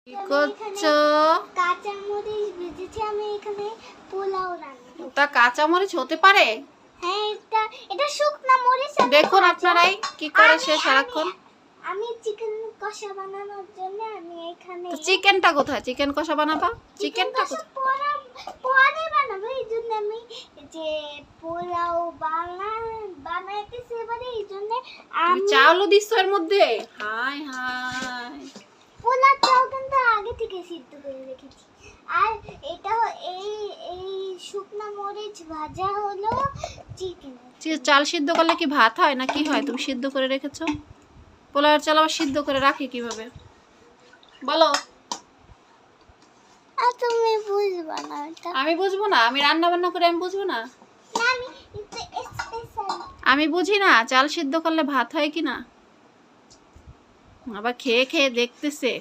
কি করছো? কাঁচামরিচ ভেজেছি আমি এখানে পোলাও রান্না। ওটা কাঁচামরিচ হতে পারে? হ্যাঁ, এটা শুকনা মরিচ। দেখুন আপনারাই কি করে সে সারাক্ষণ। আমি চিকেন কষা বানানোর জন্য আমি এখানে তো চিকেনটা কোথায়? চিকেন কষা বানাবা? চিকেনটা কষা কোথায়? পরে বানাবো। এই জন্য আমি যে পোলাও বানাইতেছি এবারে, এই জন্য তুমি আমি চাউলও দিচ্ছ এর মধ্যে? হাই হাই, পোলাওটাও কিন্তু আগে থেকে সিদ্ধ করে রেখেছি। আর এটা এই এই শুকনা মরিচ ভাজা হলো চিকেন। চাল সিদ্ধ করলে কি ভাত হয় না কি হয়? তুমি সিদ্ধ করে রেখেছো? পোলাওয়ের চাল আবার সিদ্ধ করে রাখি কিভাবে বলো? আর তুমি বুঝবা না এটা। আমি বুঝবো না? আমি রান্না বান্না করে আমি বুঝবো না? না, আমি এটা স্পেশাল। আমি বুঝি না চাল সিদ্ধ করলে ভাত হয় কি না? আবার খেয়ে খেয়ে দেখতেছে।